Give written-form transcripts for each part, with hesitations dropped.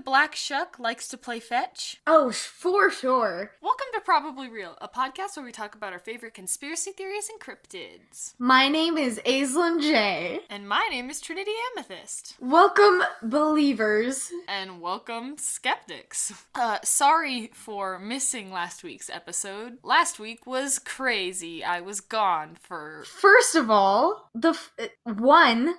Black Shuck likes to play fetch? Oh, for sure. Welcome to Probably Real, a podcast where we talk about our favorite conspiracy theories and cryptids. My name is Aislinn J. And my name is Trinity Amethyst. Welcome, believers. And welcome, skeptics. Sorry for missing last week's episode. Last week was crazy. I was gone for... First of all,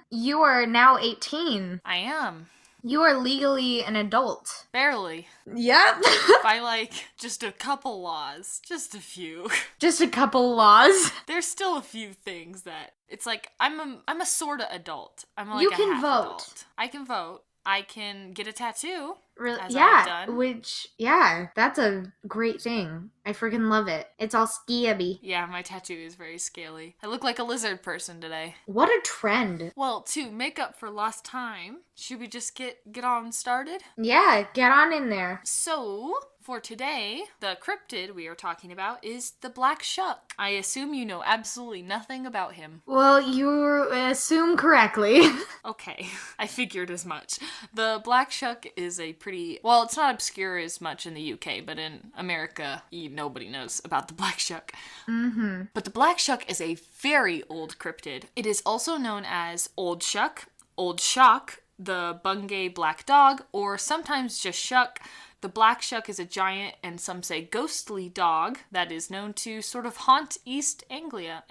you are now 18. I am. You are legally an adult. Barely. Yep. By just a couple laws. Just a few. Just a couple laws. There's still a few things that it's like I'm a sorta adult. I'm like you a can half vote. Adult. I can vote. I can get a tattoo. Really? As yeah. I've done. That's a great thing. I freaking love it. It's all scabby. Yeah, my tattoo is very scaly. I look like a lizard person today. What a trend. Well, to make up for lost time, should we just get on started? Yeah, get on in there. So, for today, the cryptid we are talking about is the Black Shuck. I assume you know absolutely nothing about him. Well, you assume correctly. Okay, I figured as much. The Black Shuck is a pretty... Well, it's not obscure as much in the UK, but in America, nobody knows about the Black Shuck. Mm-hmm. But the Black Shuck is a very old cryptid. It is also known as Old Shuck, Old Shock, the Bungay Black Dog, or sometimes just Shuck. The Black Shuck is a giant and some say ghostly dog that is known to sort of haunt East Anglia.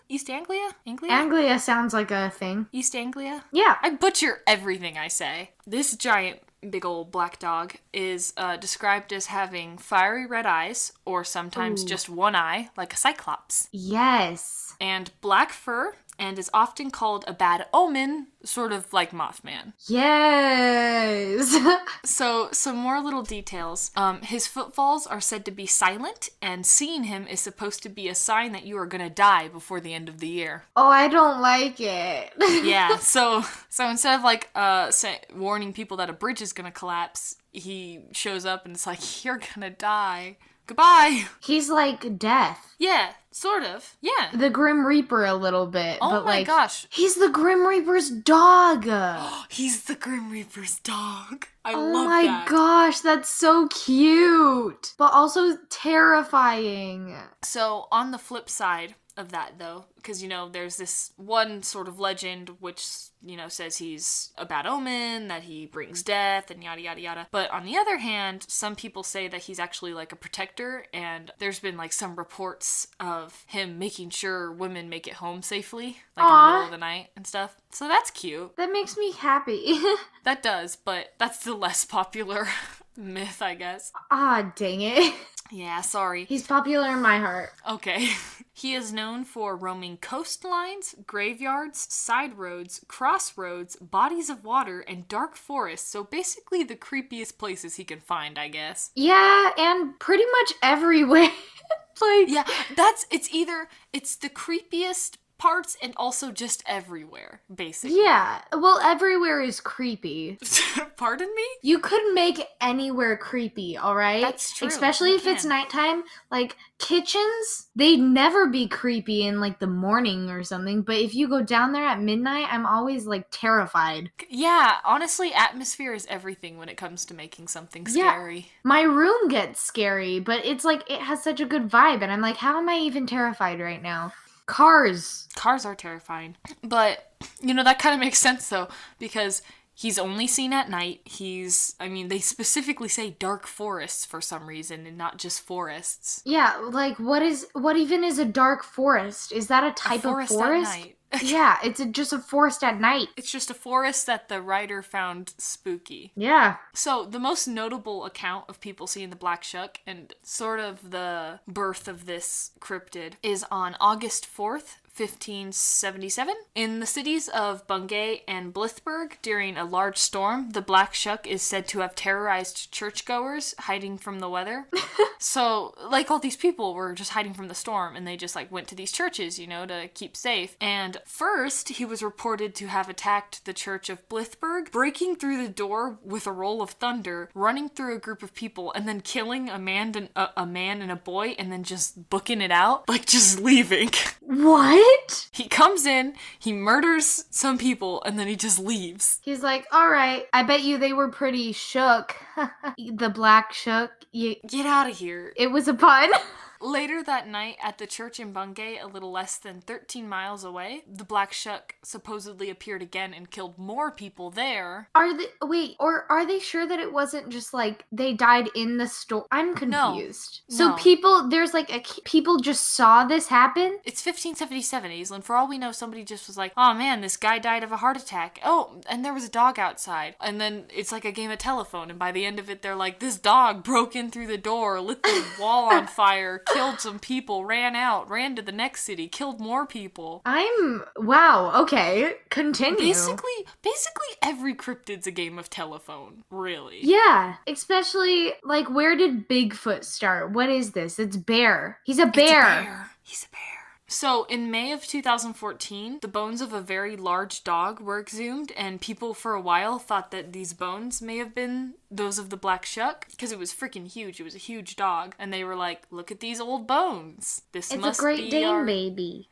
East Anglia? Anglia sounds like a thing. East Anglia? Yeah. I butcher everything I say. This giant big old black dog is described as having fiery red eyes, or sometimes just one eye, like a cyclops. Yes. And black fur, and is often called a bad omen, sort of like Mothman. Yes! So, some more little details. His footfalls are said to be silent, and seeing him is supposed to be a sign that you are gonna die before the end of the year. Oh, I don't like it. Yeah, so instead of warning people that a bridge is gonna collapse, he shows up and it's like, you're gonna die. Goodbye. He's like death. Yeah, sort of. Yeah. The Grim Reaper a little bit. Oh but my gosh. He's the Grim Reaper's dog. He's the Grim Reaper's dog. I oh love my that. Gosh, that's so cute. But also terrifying. So on the flip side of that though, because there's this one sort of legend which says he's a bad omen, that he brings death and yada yada yada, but on the other hand some people say that he's actually like a protector, and there's been like some reports of him making sure women make it home safely, like in the middle of the night and stuff, so that's cute. That makes me happy. That does, but that's the less popular myth, I guess. Ah, dang it. Yeah, sorry. He's popular in my heart. Okay. He is known for roaming coastlines, graveyards, side roads, crossroads, bodies of water, and dark forests, so basically the creepiest places he can find, I guess. Yeah, and pretty much everywhere. Yeah, it's the creepiest parts and also just everywhere, basically. Yeah, well, everywhere is creepy. Pardon me? You could make anywhere creepy, alright? That's true. Especially if it's nighttime. Like, kitchens, they'd never be creepy in, the morning or something, but if you go down there at midnight, I'm always, terrified. Yeah, honestly, atmosphere is everything when it comes to making something scary. Yeah, my room gets scary, but it's it has such a good vibe, and I'm like, how am I even terrified right now? Cars are terrifying. But, that kind of makes sense, though, because he's only seen at night. They specifically say dark forests for some reason, and not just forests. Yeah, what even is a dark forest? Is that a type of forest? At night. Yeah, it's just a forest at night. It's just a forest that the writer found spooky. Yeah. So, the most notable account of people seeing the Black Shuck, and sort of the birth of this cryptid, is on August 4th, 1577. In the cities of Bungay and Blithburg, during a large storm, the Black Shuck is said to have terrorized churchgoers hiding from the weather. So, like, all these people were just hiding from the storm, and they just, like, went to these churches, you know, to keep safe. And first, he was reported to have attacked the church of Blithburg, breaking through the door with a roll of thunder, running through a group of people, and then killing a man and a boy, and then just booking it out, like, just leaving. What? He comes in, he murders some people, and then he just leaves. He's like, all right, I bet you they were pretty shook. The Black Shook. Get out of here. It was a pun. Later that night, at the church in Bungay, a little less than 13 miles away, the Black Shuck supposedly appeared again and killed more people there. Are they sure that it wasn't just like they died in the store? I'm confused. No. So there's like people just saw this happen? It's 1577, Aislinn. For all we know, somebody just was like, oh man, this guy died of a heart attack. Oh, and there was a dog outside. And then it's like a game of telephone, and by the end of it, they're like, this dog broke in through the door, lit the wall on fire, killed some people, ran to the next city, killed more people. Wow, okay, continue. Basically every cryptid's a game of telephone, really. Yeah, especially, like, where did Bigfoot start? What is this? It's bear. He's a bear. He's a bear. So, in May of 2014, the bones of a very large dog were exhumed, and people for a while thought that these bones may have been those of the Black Shuck, because it was freaking huge. It was a huge dog, and they were like, look at these old bones. It's a Great Dane baby.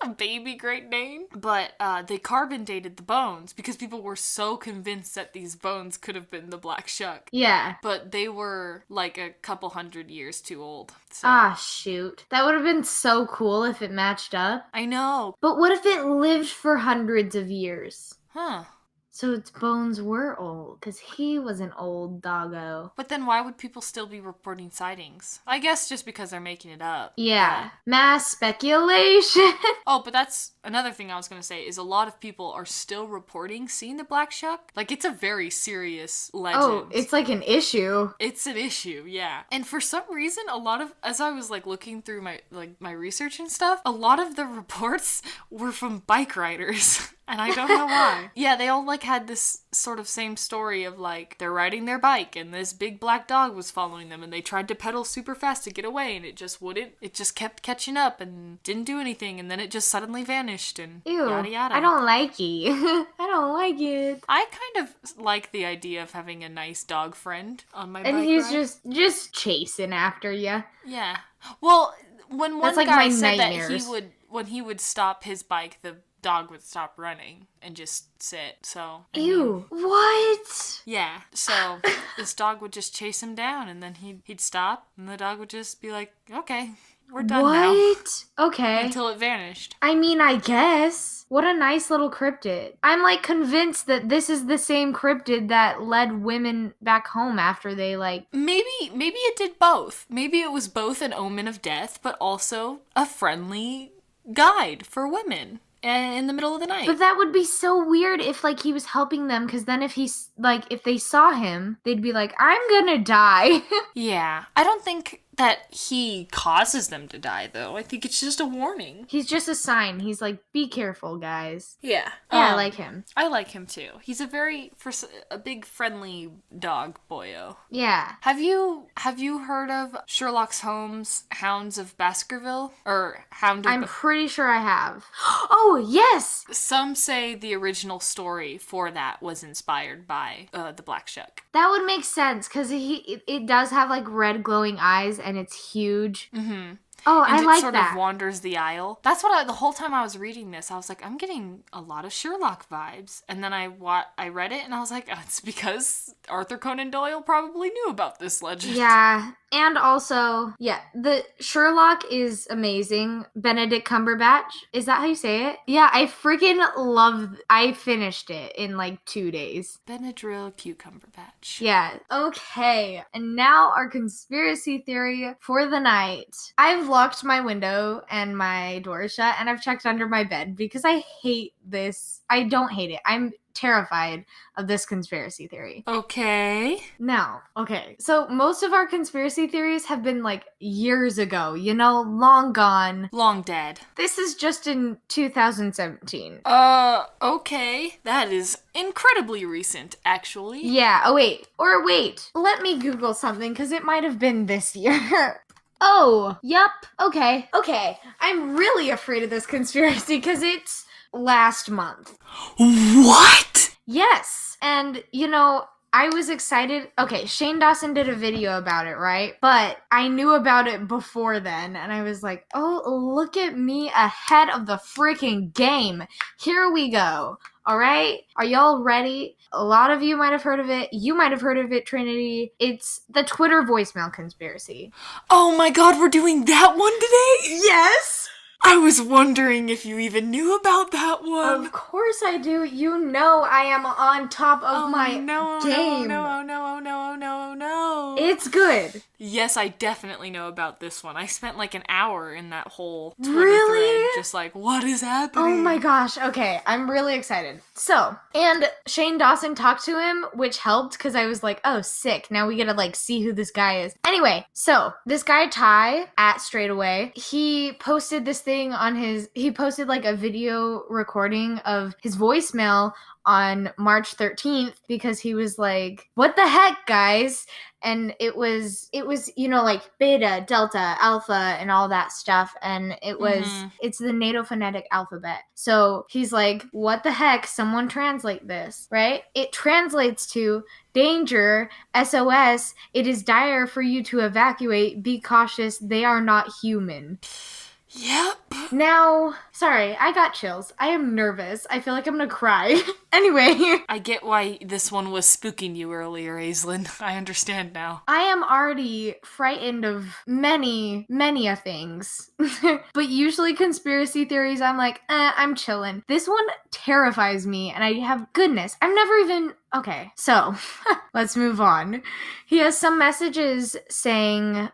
A baby Great Dane? But they carbon dated the bones, because people were so convinced that these bones could have been the Black Shuck. Yeah. But they were like a couple hundred years too old. So. Ah, shoot. That would have been so cool if it matched up. I know. But what if it lived for hundreds of years? Huh. So its bones were old, because he was an old doggo. But then why would people still be reporting sightings? I guess just because they're making it up. Yeah. Mass speculation. Oh, but that's another thing I was going to say, is a lot of people are still reporting seeing the Black Shuck. Like, it's a very serious legend. Oh, it's like an issue. It's an issue, yeah. And for some reason, a lot of, as I was, like, looking through my research and stuff, a lot of the reports were from bike riders. And I don't know why. Yeah, they all, like, had this sort of same story of, like, they're riding their bike and this big black dog was following them and they tried to pedal super fast to get away and it just wouldn't. It just kept catching up and didn't do anything and then it just suddenly vanished and ew, yada yada. I don't like it. I don't like it. I kind of like the idea of having a nice dog friend on my bike ride. And he's ride. just chasing after you. Yeah. Well, when one like guy my said nightmares. that when he would stop his bike, the dog would stop running and just sit. So ew, what? Yeah. So this dog would just chase him down, and then he'd stop, and the dog would just be like, "Okay, we're done now." What? Okay. Until it vanished. I mean, I guess. What a nice little cryptid. I'm like convinced that this is the same cryptid that led women back home after they like. Maybe it did both. Maybe it was both an omen of death, but also a friendly guide for women in the middle of the night. But that would be so weird if like he was helping them, because then if he's like, if they saw him, they'd be like, I'm gonna die. Yeah. I don't think that he causes them to die, though. I think it's just a warning. He's just a sign. He's like, be careful, guys. Yeah. Yeah, I like him. I like him, too. He's a big, friendly dog boyo. Yeah. Have you heard of Sherlock Holmes' Hounds of Baskerville? Or Hound of... I'm pretty sure I have. Oh, yes! Some say the original story for that was inspired by the Black Shuck. That would make sense, because it does have, like, red glowing eyes, and it's huge. Mm-hmm. Oh, and I like it sort of wanders the aisle. That's what the whole time I was reading this, I was like, I'm getting a lot of Sherlock vibes. And then I read it, and I was like, oh, it's because Arthur Conan Doyle probably knew about this legend. Yeah. And also, yeah, the Sherlock is amazing. Benedict Cumberbatch. Is that how you say it? Yeah, I freaking I finished it in like 2 days. Benadryl Cumberbatch. Yeah. Okay. And now our conspiracy theory for the night. I've locked my window and my door shut, and I've checked under my bed because I hate this. I don't hate it. I'm terrified of this conspiracy theory. Okay. Now, okay, so most of our conspiracy theories have been like years ago, you know, long gone. Long dead. This is just in 2017. Okay. That is incredibly recent, actually. Yeah, wait, let me Google something, because it might have been this year. Oh, yup, okay, I'm really afraid of this conspiracy, because it's last month. What? Yes, and, you know, I was excited. Okay, Shane Dawson did a video about it, right? But I knew about it before then, and I was like, oh, look at me ahead of the freaking game. Here we go. All right? Are y'all ready? A lot of you might have heard of it. You might have heard of it, Trinity. It's the Twitter voicemail conspiracy. Oh my god, we're doing that one today? Yes! I was wondering if you even knew about that one. Of course I do. You know I am on top of my game. No. It's good. Yes, I definitely know about this one. I spent like an hour in that whole Twitter Really? thread just like, what is happening? Oh my gosh. Okay, I'm really excited. So, and Shane Dawson talked to him, which helped because I was like, oh, sick. Now we gotta like see who this guy is. Anyway, so this guy Ty at Straightaway, he posted this thing on he posted like a video recording of his voicemail on March 13th because he was like, what the heck, guys? And it was, you know, like beta, delta, alpha, and all that stuff. And it was, it's the NATO phonetic alphabet. So he's like, what the heck? Someone translate this, right? It translates to danger, SOS. It is dire for you to evacuate. Be cautious. They are not human. Yep. Now, sorry, I got chills. I am nervous. I feel like I'm gonna cry. Anyway. I get why this one was spooking you earlier, Aislinn. I understand now. I am already frightened of many a things. But usually conspiracy theories, I'm like, I'm chilling. This one terrifies me, and I have, goodness, I've never even... Okay, so let's move on. He has some messages saying,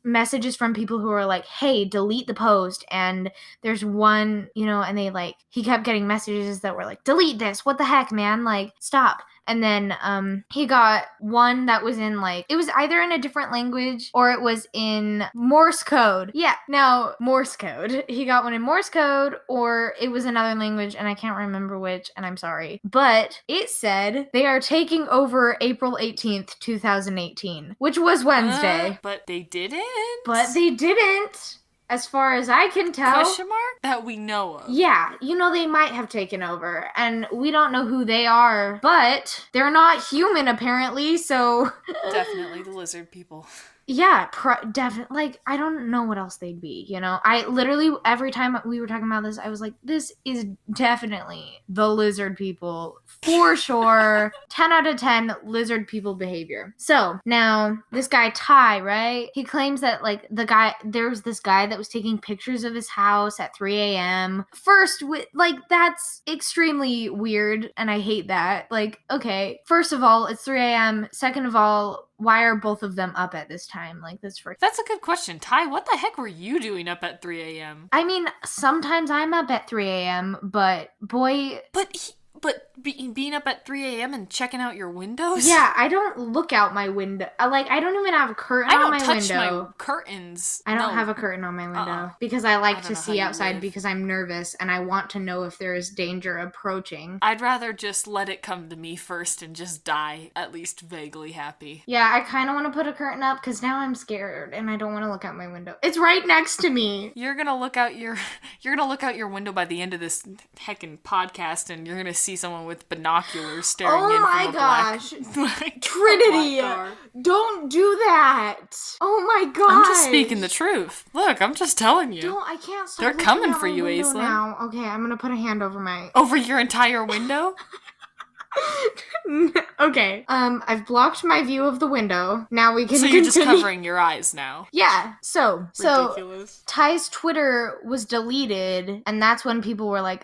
messages from people who are like, hey, delete the post. And there's one, you know, and they like, he kept getting messages that were like, delete this. What the heck, man? Like, stop. And then he got one that was in like, it was either in a different language or it was in Morse code. Yeah, now Morse code. He got one in Morse code or it was another language and I can't remember which and I'm sorry. But it said they are taking over April 18th, 2018, which was Wednesday. But they didn't. As far as I can tell. Question mark? That we know of. Yeah, you know, they might have taken over, and we don't know who they are, but they're not human, apparently, so... Definitely the lizard people. Yeah, definitely. Like, I don't know what else they'd be, you know? I literally, every time we were talking about this, I was like, this is definitely the lizard people. For sure. 10 out of 10 lizard people behavior. So, now, this guy Ty, right? He claims that, like, there was this guy that was taking pictures of his house at 3 a.m. First, like, that's extremely weird, and I hate that. Like, okay, first of all, it's 3 a.m. Second of all, why are both of them up at this time? Like, this That's a good question. Ty, what the heck were you doing up at 3 a.m.? I mean, sometimes I'm up at 3 a.m., but boy... Being up at 3 a.m. and checking out your windows? Yeah, I don't look out my window. Like, I don't even have a curtain on my window. I don't touch my curtains. I don't have a curtain on my window because I like to see outside because I'm nervous and I want to know if there is danger approaching. I'd rather just let it come to me first and just die, at least vaguely happy. Yeah, I kind of want to put a curtain up because now I'm scared and I don't want to look out my window. It's right next to me. You're gonna look out your window by the end of this heckin' podcast and you're gonna see someone with binoculars staring in from a black Trinity, don't do that. Oh my gosh. I'm just speaking the truth. Look, I'm just telling you. I can't stop. They're coming for you, Aislinn. Now. Okay, I'm gonna put a hand over over your entire window. Okay. I've blocked my view of the window. Now we can So you're continue. just covering your eyes now. Yeah. So Ridiculous. Ty's Twitter was deleted, and that's when people were like,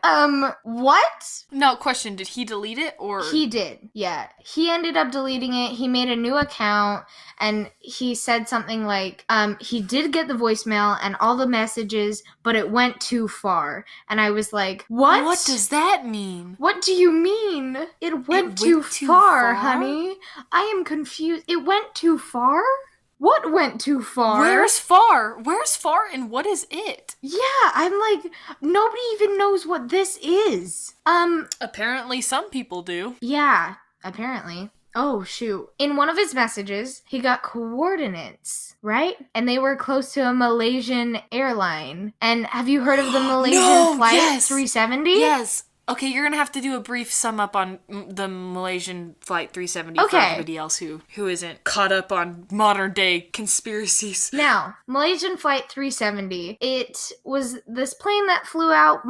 what? No, question, did he delete it or? He did, yeah. He ended up deleting it. He made a new account, and he said something like, he did get the voicemail and all the messages, but it went too far. And I was like, what? What does that mean? What do you mean? It went too far, honey. I am confused. It went too far? What went too far? Where's far? Where's far and what is it? Yeah, I'm like, nobody even knows what this is. Apparently some people do. Yeah, apparently. Oh, shoot. In one of his messages, he got coordinates, right? And they were close to a Malaysian airline. And have you heard of the Malaysian Flight 370? Yes. Okay, you're gonna have to do a brief sum up on the Malaysian Flight 370 for everybody else who isn't caught up on modern day conspiracies. Now, Malaysian Flight 370, it was this plane that flew out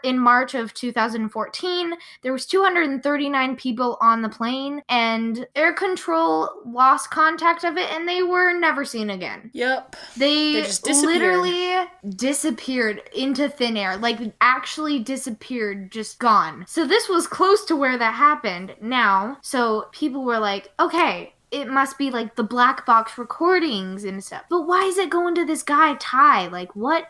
in March of 2014. There was 239 people on the plane, and air control lost contact of it, and they were never seen again. Yep. They just literally disappeared into thin air. Like, actually disappeared, just gone. So this was close to where that happened now. So people were like, okay, it must be like the black box recordings and stuff. But why is it going to this guy, Ty? Like, what?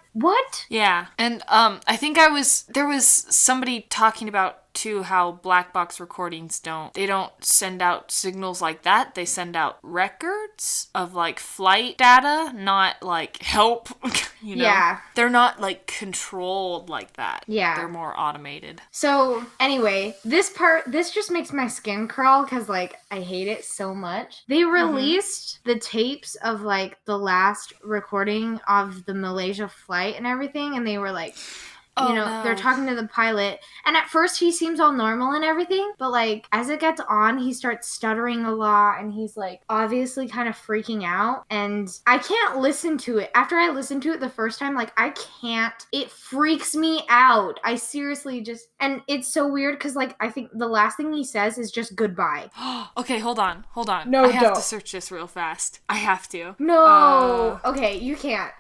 Yeah. And I think there was somebody talking about too how black box recordings don't send out signals like that. They send out records of like flight data, not like help, you know. Yeah. They're not like controlled like that. Yeah. They're more automated. So anyway, this just makes my skin crawl because like I hate it so much. They released the tapes of like the last recording of the Malaysia flight and everything, and they were like, they're talking to the pilot, and at first he seems all normal and everything, but like as it gets on, he starts stuttering a lot, and he's like obviously kind of freaking out, and I can't listen to it. After I listened to it the first time, like I can't. It freaks me out. I seriously and it's so weird because like I think the last thing he says is just goodbye. Okay, hold on. No, I have to search this real fast. I have to. No. Okay, you can't.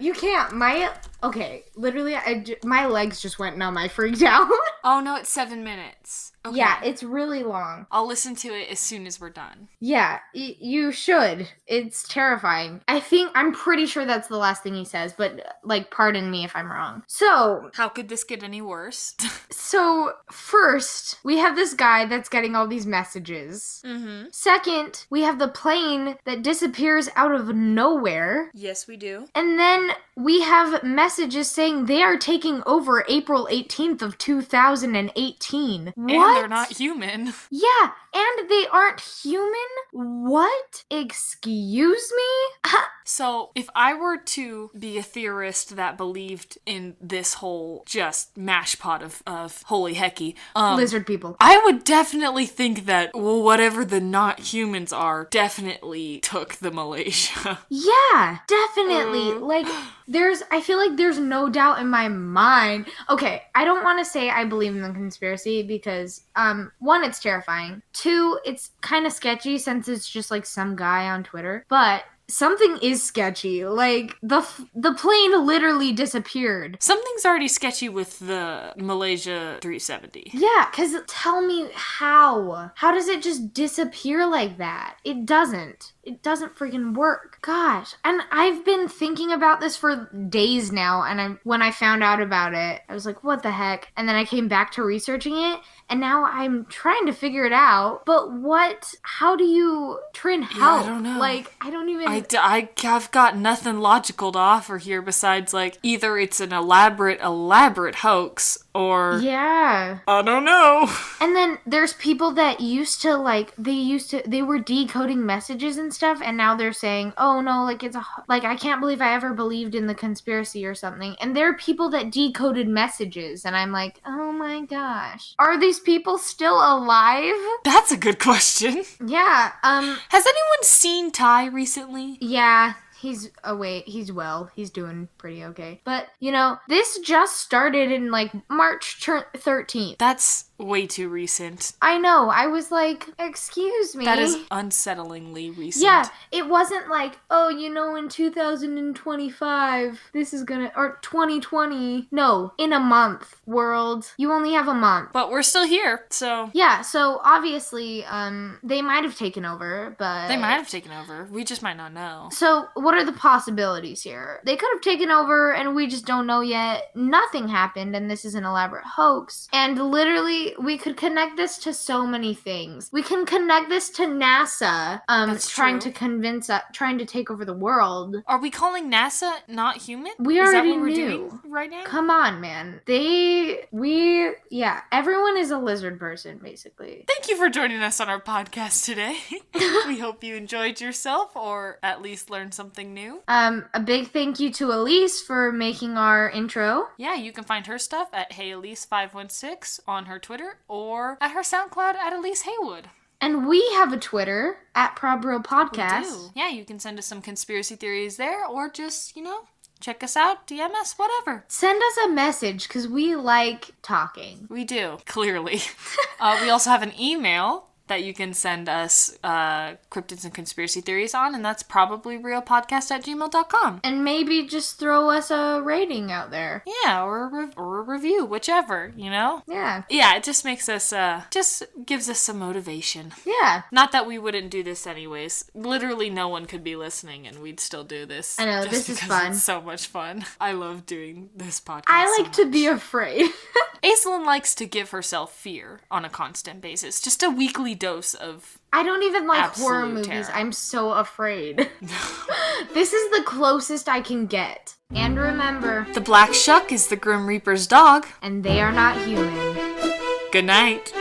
Literally, my legs just went numb. I freaked out. Oh no, it's 7 minutes. Okay. Yeah, it's really long. I'll listen to it as soon as we're done. Yeah, you should. It's terrifying. I'm pretty sure that's the last thing he says, but like, pardon me if I'm wrong. So, how could this get any worse? So, first, we have this guy that's getting all these messages. Mm-hmm. Second, we have the plane that disappears out of nowhere. Yes, we do. And then we have messages saying they are taking over April 18th of 2018. What? And they're not human. Yeah, and they aren't human? What? Excuse me? So, if I were to be a theorist that believed in this whole just mash pot of holy hecky, lizard people, I would definitely think that whatever the not humans are definitely took the Malaysia. Yeah, definitely. Like, I feel like there's no doubt in my mind. Okay, I don't want to say I believe in the conspiracy because, one, it's terrifying. Two, it's kind of sketchy since it's just like some guy on Twitter. But something is sketchy. Like, the plane literally disappeared. Something's already sketchy with the Malaysia 370. Yeah, because tell me how. How does it just disappear like that? It doesn't. It doesn't freaking work. Gosh. And I've been thinking about this for days now, and when I found out about it, I was like, what the heck? And then I came back to researching it, and now I'm trying to figure it out. But how do you try and help? Yeah, I don't know. Like, I don't even... I've got nothing logical to offer here besides, like, either it's an elaborate hoax, or... Yeah. I don't know. And then there's people that used to, they were decoding messages and stuff, and now they're saying, oh no, like, I can't believe I ever believed in the conspiracy or something. And there are people that decoded messages, and I'm like, oh my gosh. Are these people still alive? That's a good question. Yeah, Has anyone seen Ty recently? Yeah. He's away. He's well. He's doing pretty okay. But, this just started in, like, March 13th. That's way too recent. I know. I was like, excuse me. That is unsettlingly recent. Yeah, it wasn't like, oh, in 2025, this is gonna, or 2020. No, in a month, world. You only have a month. But we're still here, so... Yeah, so obviously, they might have taken over, but... They might have taken over. We just might not know. So, what are the possibilities here? They could have taken over, and we just don't know yet. Nothing happened, and this is an elaborate hoax. And literally, we could connect this to so many things. We can connect this to NASA, trying to take over the world. Are we calling NASA not human? We is already that what we're knew. doing right now? Come on, man. Everyone is a lizard person, basically. Thank you for joining us on our podcast today. We hope you enjoyed yourself, or at least learned something new. A big thank you to Elise for making our intro. Yeah, you can find her stuff at HeyElise516 on her Twitter, or at her SoundCloud at Elise Haywood. And we have a Twitter at Probro Podcast. We do. Yeah, you can send us some conspiracy theories there, or just, check us out, DM us, whatever. Send us a message, because we like talking. We do, clearly. We also have an email that you can send us cryptids and conspiracy theories on, and that's probably realpodcast@gmail.com. And maybe just throw us a rating out there. Yeah, or a review, whichever, Yeah. Yeah, it just makes us, just gives us some motivation. Yeah. Not that we wouldn't do this anyways. Literally no one could be listening and we'd still do this. I know, this is fun. It's so much fun. I love doing this podcast. I like to be afraid. Aislinn likes to give herself fear on a constant basis. Just a weekly dose of I don't even like horror absolute movies. terror. I'm so afraid. This is the closest I can get. And remember, the Black Shuck is the Grim Reaper's dog. And they are not human. Good night.